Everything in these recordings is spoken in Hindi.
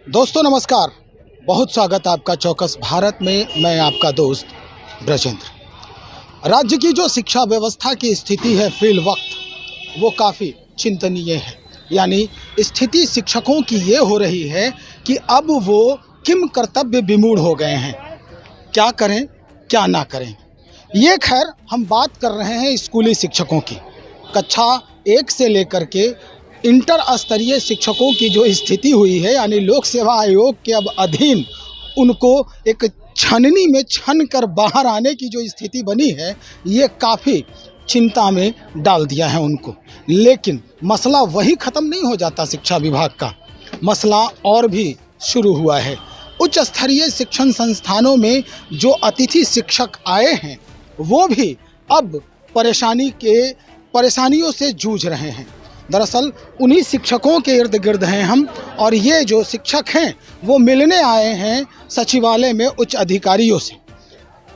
दोस्तों नमस्कार, बहुत स्वागत आपका चौकस भारत में। मैं आपका दोस्त ब्रजेंद्र। राज्य की जो शिक्षा व्यवस्था की स्थिति है फिल वक्त वो काफ़ी चिंतनीय है। यानी स्थिति शिक्षकों की ये हो रही है कि अब वो किम कर्तव्य विमूढ़ हो गए हैं, क्या करें क्या ना करें। ये खैर हम बात कर रहे हैं स्कूली शिक्षकों की। कक्षा 1 से लेकर के इंटर स्तरीय शिक्षकों की जो स्थिति हुई है, यानी लोक सेवा आयोग के अब अधीन उनको एक छननी में छन कर बाहर आने की जो स्थिति बनी है, ये काफ़ी चिंता में डाल दिया है उनको। लेकिन मसला वही ख़त्म नहीं हो जाता शिक्षा विभाग का, मसला और भी शुरू हुआ है। उच्च स्तरीय शिक्षण संस्थानों में जो अतिथि शिक्षक आए हैं वो भी अब परेशानियों से जूझ रहे हैं। दरअसल उन्हीं शिक्षकों के इर्द गिर्द हैं हम, और ये जो शिक्षक हैं वो मिलने आए हैं सचिवालय में उच्च अधिकारियों से,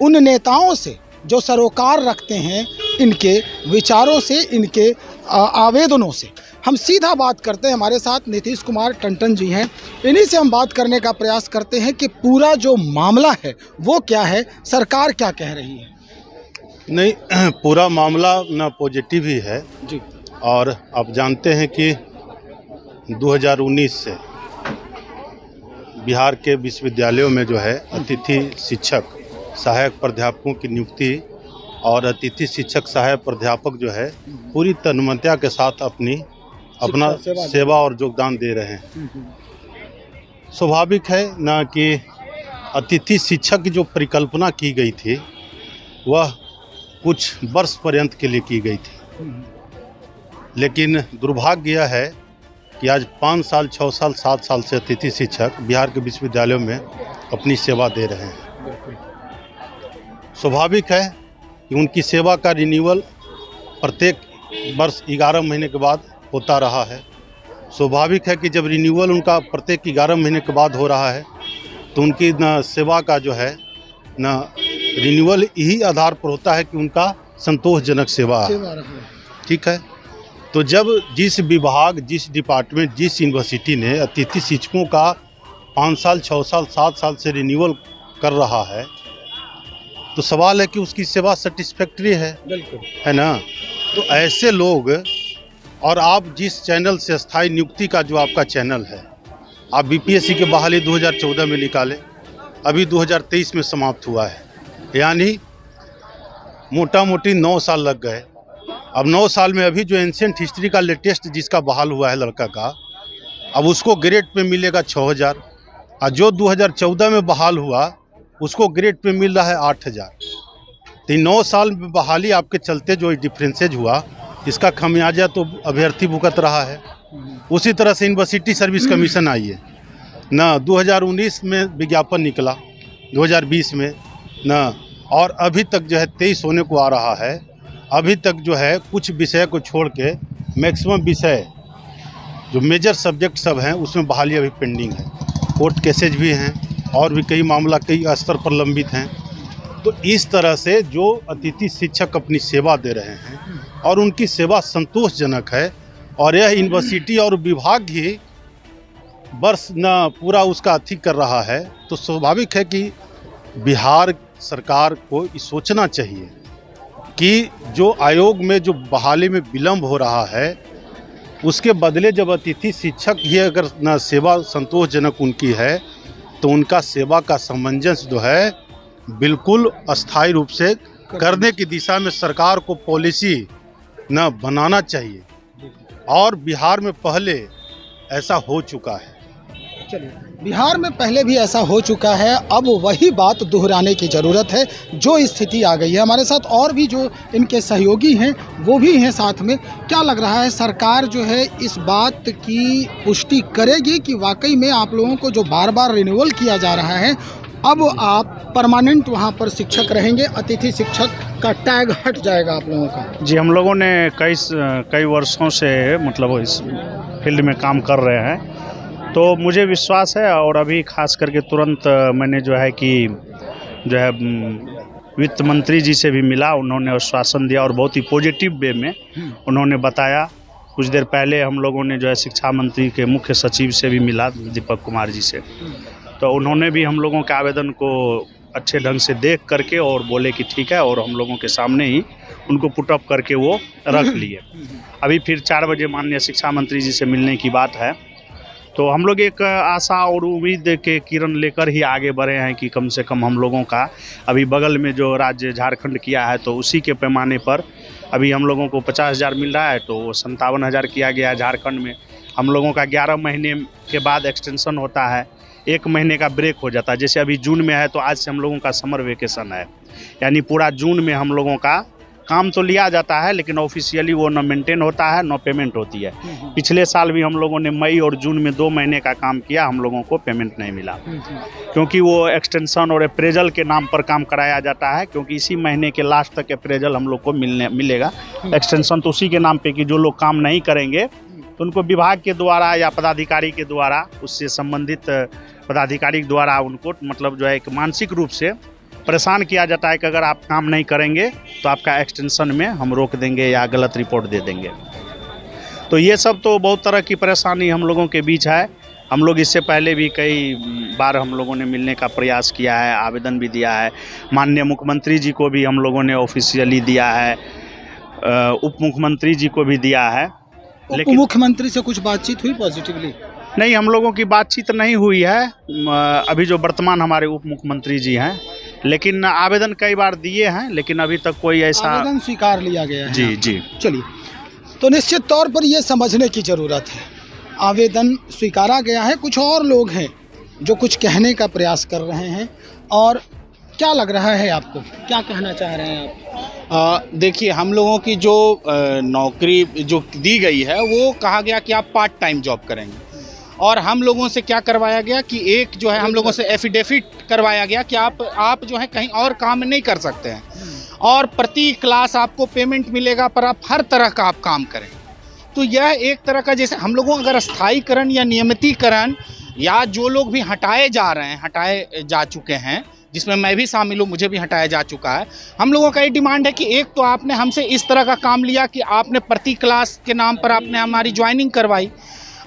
उन नेताओं से जो सरोकार रखते हैं इनके विचारों से, इनके आवेदनों से। हम सीधा बात करते हैं, हमारे साथ नीतीश कुमार टंटन जी हैं, इन्हीं से हम बात करने का प्रयास करते हैं कि पूरा जो मामला है वो क्या है, सरकार क्या कह रही है। नहीं, पूरा मामला ना पॉजिटिव ही है जी। और आप जानते हैं कि 2019 से बिहार के विश्वविद्यालयों में जो है अतिथि शिक्षक सहायक प्राध्यापकों की नियुक्ति और अतिथि शिक्षक सहायक प्राध्यापक जो है पूरी तन्मयता के साथ अपना सेवा और योगदान दे रहे हैं। स्वाभाविक है ना कि अतिथि शिक्षक की जो परिकल्पना की गई थी वह कुछ वर्ष पर्यंत के लिए की गई थी, लेकिन दुर्भाग्य यह है कि आज 5 साल, 6 साल, 7 साल से अतिथि शिक्षक बिहार के विश्वविद्यालयों में अपनी सेवा दे रहे हैं। स्वाभाविक है कि उनकी सेवा का रिन्यूअल प्रत्येक वर्ष 11 महीने के बाद होता रहा है। स्वाभाविक है कि जब रिन्यूअल उनका प्रत्येक 11 महीने के बाद हो रहा है तो उनकी न सेवा का जो है न रिन्यूअल यही आधार पर होता है कि उनका संतोषजनक सेवा है। ठीक है, तो जब जिस विभाग, जिस डिपार्टमेंट, जिस यूनिवर्सिटी ने अतिथि शिक्षकों का 5 साल, 6 साल, 7 साल से रिन्यूअल कर रहा है तो सवाल है कि उसकी सेवा सेटिस्फैक्ट्री है, है ना। तो ऐसे लोग, और आप जिस चैनल से स्थायी नियुक्ति का जो आपका चैनल है, आप बीपीएससी के बहाली 2014 में निकाले, अभी 2023 में समाप्त हुआ है, यानी मोटा मोटी 9 साल लग गए। अब 9 साल में अभी जो एंशिएंट हिस्ट्री का लेटेस्ट जिसका बहाल हुआ है लड़का का, अब उसको ग्रेड पे मिलेगा 6000, और जो 2014 में बहाल हुआ उसको ग्रेड पे मिल रहा है 8000। तो 9 साल में बहाली आपके चलते जो डिफरेंसेज हुआ, इसका खमियाजा तो अभ्यर्थी भुगत रहा है। उसी तरह से यूनिवर्सिटी सर्विस कमीशन आई है ना, 2019 में विज्ञापन निकला, 2020 में ना, और अभी तक जो है 23 होने को आ रहा है। अभी तक जो है कुछ विषय को छोड़ के मैक्सिमम विषय जो मेजर सब्जेक्ट सब हैं उसमें बहाली अभी पेंडिंग है। कोर्ट केसेज भी हैं और भी कई मामला कई स्तर पर लंबित हैं। तो इस तरह से जो अतिथि शिक्षक अपनी सेवा दे रहे हैं और उनकी सेवा संतोषजनक है, और यह यूनिवर्सिटी और विभाग ही वर्ष न पूरा उसका अति कर रहा है, तो स्वाभाविक है कि बिहार सरकार को ये सोचना चाहिए कि जो आयोग में जो बहाली में विलम्ब हो रहा है उसके बदले जब अतिथि शिक्षक ही अगर न सेवा संतोषजनक उनकी है तो उनका सेवा का सामंजस्य जो है बिल्कुल अस्थायी रूप से करने की दिशा में सरकार को पॉलिसी न बनाना चाहिए। और बिहार में पहले ऐसा हो चुका है। चलिए, बिहार में पहले भी ऐसा हो चुका है, अब वही बात दोहराने की ज़रूरत है। जो स्थिति आ गई है, हमारे साथ और भी जो इनके सहयोगी हैं वो भी हैं साथ में। क्या लग रहा है, सरकार जो है इस बात की पुष्टि करेगी कि वाकई में आप लोगों को जो बार बार रिन्यूअल किया जा रहा है, अब आप परमानेंट वहाँ पर शिक्षक रहेंगे, अतिथि शिक्षक का टैग हट जाएगा आप लोगों का? जी, हम लोगों ने कई वर्षों से मतलब इस फील्ड में काम कर रहे हैं, तो मुझे विश्वास है। और अभी खास करके तुरंत मैंने जो है कि वित्त मंत्री जी से भी मिला, उन्होंने आश्वासन दिया और बहुत ही पॉजिटिव वे में उन्होंने बताया कुछ देर पहले हम लोगों ने जो है शिक्षा मंत्री के मुख्य सचिव से भी मिला, दीपक कुमार जी से, तो उन्होंने भी हम लोगों के आवेदन को अच्छे ढंग से देख करके और बोले कि ठीक है, और हम लोगों के सामने ही उनको पुट अप करके वो रख लिए। अभी फिर 4 बजे माननीय शिक्षा मंत्री जी से मिलने की बात है, तो हम लोग एक आशा और उम्मीद के किरण लेकर ही आगे बढ़े हैं कि कम से कम हम लोगों का अभी बगल में जो राज्य झारखंड किया है, तो उसी के पैमाने पर अभी हम लोगों को 50,000 मिल रहा है, तो 57,000 किया गया है झारखंड में। हम लोगों का 11 महीने के बाद एक्सटेंशन होता है, 1 महीने का ब्रेक हो जाता है। जैसे अभी जून में है, तो आज से हम लोगों का समर वेकेशन है, यानी पूरा जून में हम लोगों का काम तो लिया जाता है, लेकिन ऑफिशियली वो न मेंटेन होता है न पेमेंट होती है। पिछले साल भी हम लोगों ने मई और जून में 2 महीने का काम किया, हम लोगों को पेमेंट नहीं मिला, क्योंकि वो एक्सटेंशन और अप्रेजल के नाम पर काम कराया जाता है, क्योंकि इसी महीने के लास्ट तक अप्रेजल हम लोग को मिलेगा। एक्सटेंशन तो उसी के नाम पे कि जो लोग काम नहीं करेंगे तो उनको विभाग के द्वारा या पदाधिकारी के द्वारा, उससे संबंधित पदाधिकारी के द्वारा उनको मतलब जो है एक मानसिक रूप से परेशान किया जाता है कि अगर आप काम नहीं करेंगे तो आपका एक्सटेंशन में हम रोक देंगे या गलत रिपोर्ट दे देंगे। तो ये सब तो बहुत तरह की परेशानी हम लोगों के बीच है। हम लोग इससे पहले भी कई बार हम लोगों ने मिलने का प्रयास किया है, आवेदन भी दिया है, माननीय मुख्यमंत्री जी को भी हम लोगों ने ऑफिशियली दिया है, उप मुख्यमंत्री जी को भी दिया है। लेकिन मुख्यमंत्री से कुछ बातचीत हुई पॉजिटिवली? नहीं, हम लोगों की बातचीत नहीं हुई है, अभी जो वर्तमान हमारे उप मुख्यमंत्री जी हैं, लेकिन आवेदन कई बार दिए हैं, लेकिन अभी तक कोई ऐसा आवेदन स्वीकार लिया गया है। जी जी। चलिए, तो निश्चित तौर पर यह समझने की ज़रूरत है, आवेदन स्वीकारा गया है, कुछ और लोग हैं जो कुछ कहने का प्रयास कर रहे हैं, और क्या लग रहा है आपको, क्या कहना चाह रहे हैं आप? देखिए, हम लोगों की जो नौकरी जो दी गई है वो कहा गया कि आप पार्ट टाइम जॉब करेंगे, और हम लोगों से क्या करवाया गया कि एक जो है हम लोगों से एफिडेविट करवाया गया कि आप जो है कहीं और काम नहीं कर सकते हैं, और प्रति क्लास आपको पेमेंट मिलेगा, पर आप हर तरह का आप काम करें। तो यह एक तरह का, जैसे हम लोगों अगर स्थायीकरण या नियमितीकरण, या जो लोग भी हटाए जा चुके हैं, जिसमें मैं भी शामिल हूँ, मुझे भी हटाया जा चुका है, हम लोगों का ये डिमांड है कि एक तो आपने हमसे इस तरह का काम लिया कि आपने प्रति क्लास के नाम पर आपने हमारी ज्वाइनिंग करवाई,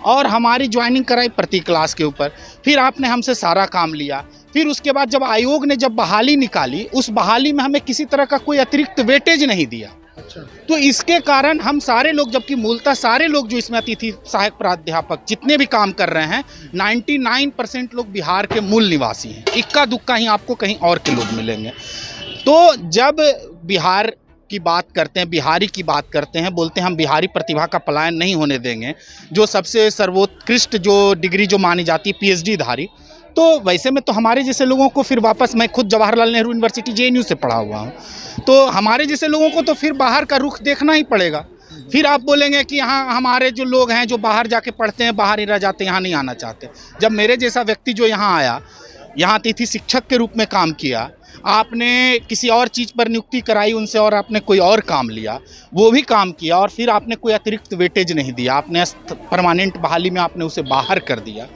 और हमारी ज्वाइनिंग कराई प्रति क्लास के ऊपर, फिर आपने हमसे सारा काम लिया, फिर उसके बाद जब आयोग ने जब बहाली निकाली, उस बहाली में हमें किसी तरह का कोई अतिरिक्त वेटेज नहीं दिया। अच्छा। तो इसके कारण हम सारे लोग, जबकि मूलतः सारे लोग जो इसमें अतिथि सहायक प्राध्यापक जितने भी काम कर रहे हैं, 99% लोग बिहार के मूल निवासी हैं, इक्का दुक्का ही आपको कहीं और के लोग मिलेंगे। तो जब बिहार की बात करते हैं, बिहारी की बात करते हैं, बोलते हैं हम बिहारी प्रतिभा का पलायन नहीं होने देंगे, जो सबसे सर्वोत्कृष्ट जो डिग्री जो मानी जाती है PhD धारी, तो वैसे में तो हमारे जैसे लोगों को फिर वापस, मैं खुद जवाहरलाल नेहरू यूनिवर्सिटी JNU से पढ़ा हुआ हूँ, तो हमारे जैसे लोगों को तो फिर बाहर का रुख देखना ही पड़ेगा। फिर आप बोलेंगे कि यहाँ हमारे जो लोग हैं जो बाहर जाके पढ़ते हैं, बाहर ही रह जाते हैं, यहाँ नहीं आना चाहते। जब मेरे जैसा व्यक्ति जो यहाँ आया, यहाँ अतिथि शिक्षक के रूप में काम किया, आपने किसी और चीज़ पर नियुक्ति कराई उनसे, और आपने कोई और काम लिया, वो भी काम किया, और फिर आपने कोई अतिरिक्त वेटेज नहीं दिया, आपने परमानेंट बहाली में आपने उसे बाहर कर दिया,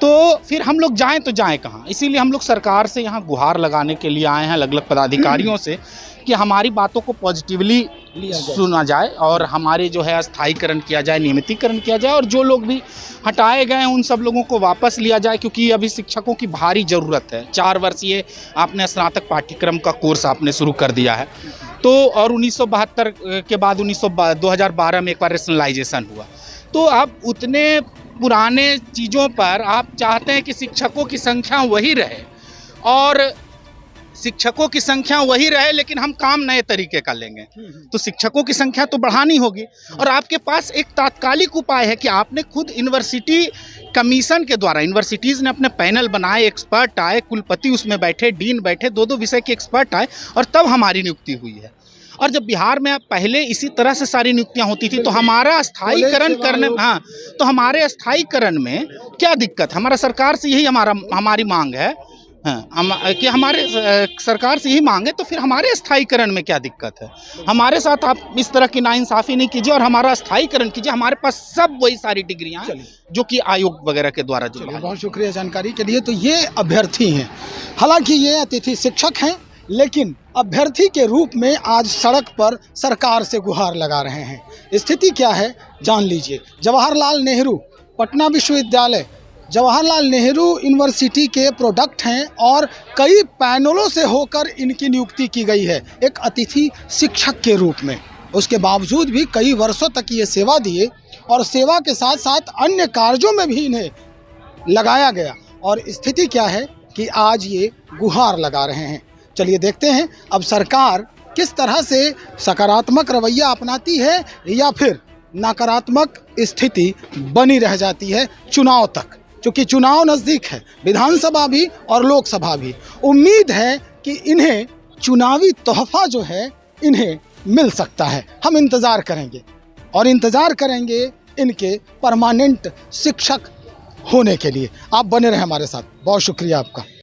तो फिर हम लोग जाएं तो जाएं कहाँ। इसीलिए हम लोग सरकार से यहाँ गुहार लगाने के लिए आए हैं, अलग अलग पदाधिकारियों से, कि हमारी बातों को पॉजिटिवली सुना जाए, और हमारे जो है स्थायीकरण किया जाए, नियमितीकरण किया जाए, और जो लोग भी हटाए गए हैं उन सब लोगों को वापस लिया जाए, क्योंकि अभी शिक्षकों की भारी ज़रूरत है। 4 वर्षीय आपने स्नातक पाठ्यक्रम का कोर्स आपने शुरू कर दिया है, तो और 1972 के बाद 2012 में एक बार रेशनलाइजेशन हुआ, तो अब उतने पुराने चीज़ों पर आप चाहते हैं कि शिक्षकों की संख्या वही रहे, और शिक्षकों की संख्या वही रहे, लेकिन हम काम नए तरीके का लेंगे, तो शिक्षकों की संख्या तो बढ़ानी होगी। और आपके पास एक तात्कालिक उपाय है कि आपने खुद यूनिवर्सिटी कमीशन के द्वारा, यूनिवर्सिटीज़ ने अपने पैनल बनाए, एक्सपर्ट आए, कुलपति उसमें बैठे, डीन बैठे, 2-2 विषय के एक्सपर्ट आए, और तब हमारी नियुक्ति हुई है। और जब बिहार में पहले इसी तरह से सारी नियुक्तियां होती थी, तो हमारा स्थायीकरण करने, हाँ, तो हमारे स्थायीकरण में क्या दिक्कत? हमारा सरकार से यही हमारी मांग है, हाँ, कि हमारे सरकार से यही मांग है, तो फिर हमारे स्थायीकरण में क्या दिक्कत है? हमारे साथ आप इस तरह की नाइंसाफ़ी नहीं कीजिए, और हमारा स्थायीकरण कीजिए। हमारे पास सब वही सारी डिग्रियाँ हैं जो कि आयोग वगैरह के द्वारा जो। बहुत शुक्रिया जानकारी के लिए। तो ये अभ्यर्थी हैं, हालांकि ये अतिथि शिक्षक हैं, लेकिन अभ्यर्थी के रूप में आज सड़क पर सरकार से गुहार लगा रहे हैं। स्थिति क्या है जान लीजिए। जवाहरलाल नेहरू पटना विश्वविद्यालय, जवाहरलाल नेहरू यूनिवर्सिटी के प्रोडक्ट हैं और कई पैनलों से होकर इनकी नियुक्ति की गई है एक अतिथि शिक्षक के रूप में। उसके बावजूद भी कई वर्षों तक ये सेवा दिए और सेवा के साथ साथ अन्य कार्यों में भी इन्हें लगाया गया। और स्थिति क्या है कि आज ये गुहार लगा रहे हैं। चलिए देखते हैं अब सरकार किस तरह से सकारात्मक रवैया अपनाती है या फिर नकारात्मक स्थिति बनी रह जाती है चुनाव तक, क्योंकि चुनाव नज़दीक है, विधानसभा भी और लोकसभा भी। उम्मीद है कि इन्हें चुनावी तोहफा जो है इन्हें मिल सकता है। हम इंतज़ार करेंगे और इंतज़ार करेंगे इनके परमानेंट शिक्षक होने के लिए। आप बने रहें हमारे साथ। बहुत शुक्रिया आपका।